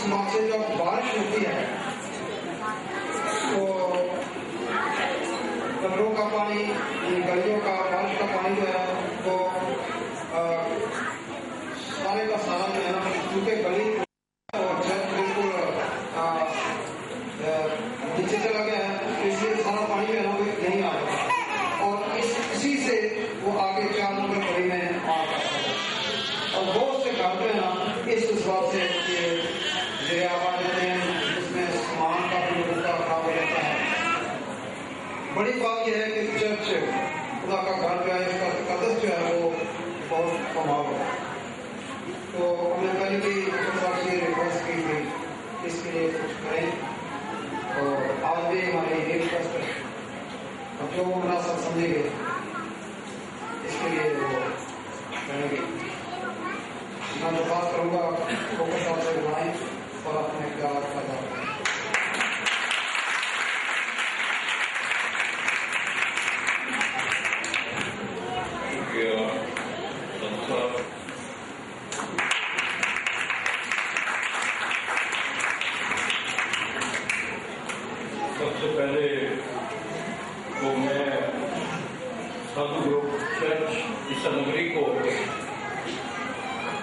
موقع سے جب بارش ہوتی ہے تو گٹروں کا پانی، گلیوں کا، بارش کا پانی جو ہے وہ سارے کا سارا جو ہے نا، کیونکہ گلی اور چھت بالکل نیچے چلا گیا ہے، اس لیے سارا پانی جو ہے نا وہ نہیں آ رہا، اور اسی سے وہ آگے 4 نمبر گلی میں آ جاتا ہے، اور بہت سے گھر جو ہے نا اس بات سے ذریعہ آ جاتے ہیں، اس میں سامان کا بھی خراب ہو جاتا ہے۔ بڑی بات یہ ہے کہ چرچ خدا کا گھر جو ہے، اس کا تقدس جو ہے وہ بہت کمال ہو، تو ہم نے پہلے بھی صاحب سے ریکویسٹ کی تھی اس کے لیے کچھ کریں، اور آج بھی ہماری یہ ریکویسٹ ہے، اور جو مناسب سمجھیں گے اس کے لیے وہ کریں گے۔ میں درخواست کروں گا فوکس صاحب سے بلائیں اور اپنے خیالات کا اظہار کریں۔ سب سے پہلے تو میں سادھو گروپ چرچ عیسیٰ نگری کو،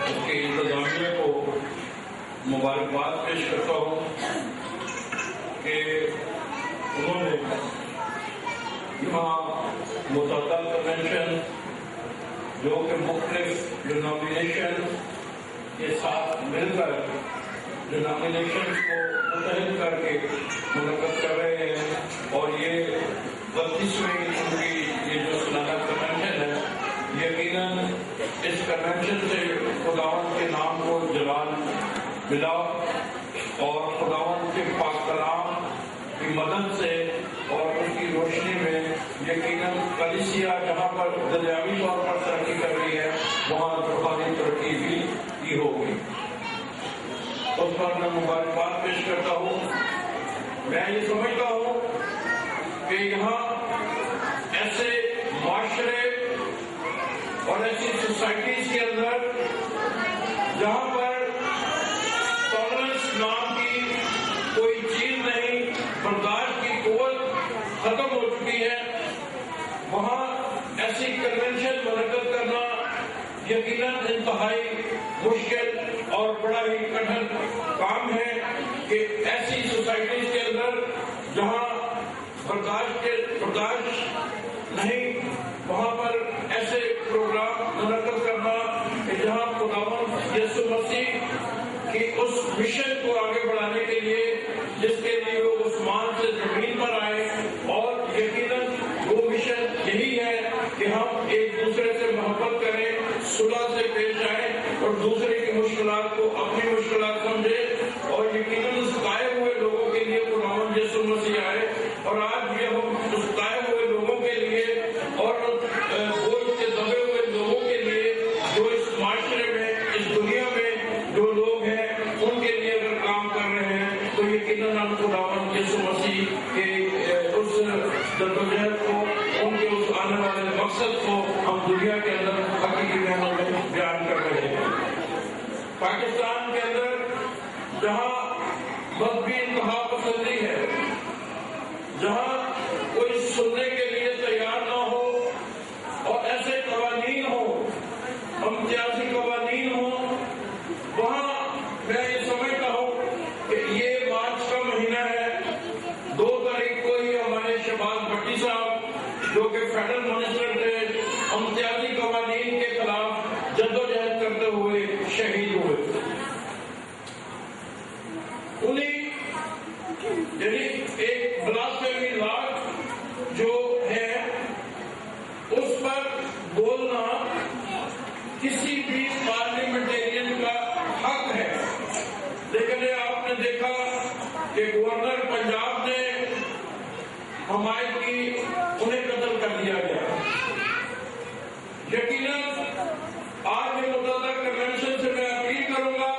اس کے انتظامیہ کو مبارکباد پیش کرتا ہوں کہ انہوں نے یہاں متعدد کنونشن جو کہ مختلف ڈینامینیشن کے ساتھ مل کر ڈینامینیشن کو متحد کر کے منعقد کر رہے ہیں، اور یہ 32ویں ان کی یہ جو سالانہ کنونشن ہے، یقیناً اس کنونشن سے خداوند کے نام کو جلال ملا، اور خداوند کے پاک کلام کی مدد سے اور اس کی روشنی میں یقیناً کلیسیا جہاں پر دنیاوی طور پر ترقی کر رہی ہے، وہاں روحانی ترقی بھی کی ہوگی۔ اس پر میں مبارکباد پیش کرتا ہوں۔ میں یہ سمجھتا ہوں کہ یہاں ایسے معاشرے اور ایسی سوسائٹیز کے اندر جہاں پر ٹالرنس نام کی کوئی چیز نہیں، برداشت کی قوت ختم ہو چکی ہے، وہاں ایسی کنونشن منعقد کرنا یقیناً انتہائی مشکل اور بڑا ہی کٹھن کام ہے کہ ایسی سوسائٹیز کے اندر جہاں برداشت نہیں، وہاں پر ایسے پروگرام منعقد کرنا کہ جہاں خداوند یسوع مسیح کی اس مشن کو آگے بڑھانے کے لیے جس کے لیے وہ عثمان سے زمین پر آئے، اور یقیناً وہ مشن یہی ہے کہ ہم ایک دوسرے سے محبت کریں، صلح سے پیش آئیں، اور دوسرے کی مشکلات کو اپنی مشکلات سمجھیں، اور یقیناً ستائے ہوئے لوگوں کے لیے خداوند یسوع مسیح آئے، اور آج بھی ہم ستائے ہوئے لوگوں کے لیے اور بوجھ کے دبے ہوئے لوگوں کے لیے جو اس معاشرے میں، اس دنیا میں جو لوگ ہیں، ان کے لیے اگر کام کر رہے ہیں تو یقیناً ہم خداوند یسوع مسیح کے اس جدوجہد کو، ان کے اس آنے والے مقصد کو ہم دنیا کے اندر حقیقی معنوں میں بیان کر رہے ہیں۔ پاکستان کے اندر جہاں مذہبی انتہا پسندی ہے، جہاں کوئی سننے کے لیے تیار نہ ہو، اور ایسے قوانین ہوں، امتیازی قوانین ہوں، وہاں میں یہ سمجھتا ہوں کہ یہ مارچ کا مہینہ ہے، 2 تاریخ کو ہی ہمارے شہباز بھٹی صاحب جو کہ فیڈرل منسٹر تھے، امتیازی قوانین کے خلاف جدوجہد کرتے ہوئے شہید ہوئے۔ انہیں یعنی ایک بلاسفیمی لا جو ہے اس پر بولنا کسی بھی پارلیمنٹرین کا حق ہے، لیکن آپ نے دیکھا کہ گورنر پنجاب نے حمایت کی، انہیں قتل کر دیا گیا۔ یقیناً آج کے متعلق کنونشن سے میں اپیل کروں گا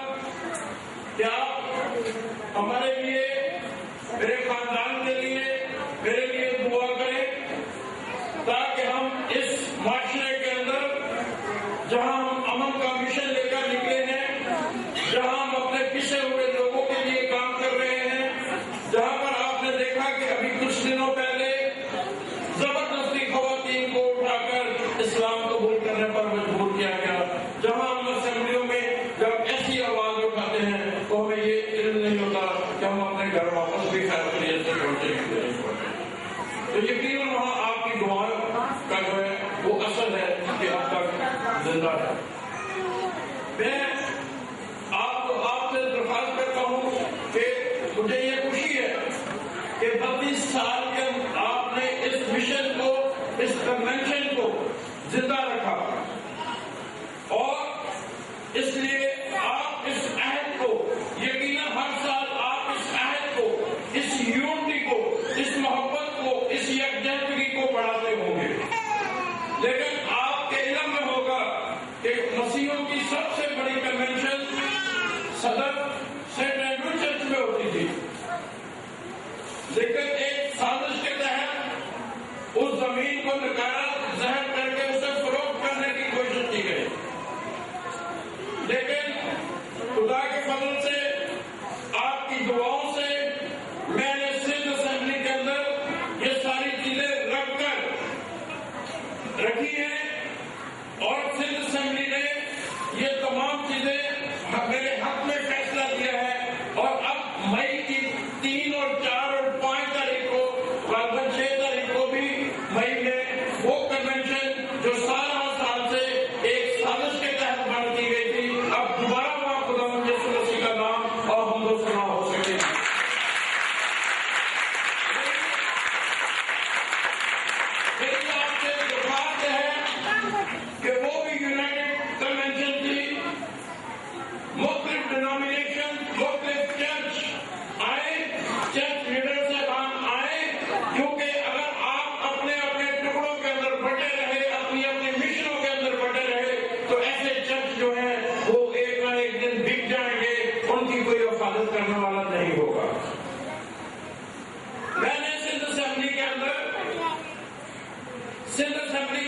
خواتین کو اٹھا کر اسلام قبول کرنے پر مجبور کیا گیا. جہاں ہم اسمبلیوں میں جب ایسی آواز اٹھاتے ہیں تو ہمیں یہ علم نہیں ہوتا کہ ہم اپنے گھر واپس بھی خیر خیریت سے پہنچیں گے. تو یقیناً وہاں آپ کی دعائیں کا جو ہے وہ اثر ہے کہ اب تک زندہ ہے. میں آپ سے درخواست کرتا ہوں کہ مجھے یہ خوشی ہے کہ 32 سال کے آپ نے اس مشن کو، اس کنونشن کو زندہ رکھا، اور اس لیے آپ اس عہد کو یقیناً ہر سال آپ اس عہد کو، اس یونٹی کو، اس محبت کو، اس یکجہتی کو بڑھاتے ہوں گے. لیکن آپ کے علم میں ہوگا کہ مسیحوں کی سب سے بڑی کنونشن صدر سینٹ اینڈریو چرچ میں ہوتی تھی، لیکن ایک سازش کے تحت اس زمین کو نکالا، زہر کر کے اسے فروخت کرنے کی کوشش کی گئی. لیکن خدا کے فضل سے، آپ کی دعاؤں سے، میں نے سندھ اسمبلی کے اندر یہ ساری چیزیں رکھی ہیں، اور سندھ اسمبلی نے یہ تمام چیزیں میرے حق میں فیصلہ کیا ہے. اور اب مئی کی 3 اور 4 اور 5 تاریخ کو، غالباً 6 تاریخ کو بھی مئی میں وہ کنونشن جو سال سے ایک سازش کے تحت بند کی گئی تھی، اب دوبارہ وہاں خداوند یسوع مسیح کا نام اور حمد و ثنا ہو سکے. میری آپ سے درخواست ہے کہ وہ بھی یونائٹڈ کنونشن کی مختلف ڈینامینیشن، مختلف چرچ آئے، چرچ لیڈر سے ہم آئے، کیونکہ اگر آپ اپنے اپنے ٹکڑوں کے اندر بٹے رہے، اپنی اپنی مشنوں کے اندر بٹے رہے، تو ایسے چرچ جو ہیں وہ ایک نہ ایک دن بک جائیں گے، ان کی کوئی حفاظت کرنے والا نہیں ہوگا. میں نے سندھ اسمبلی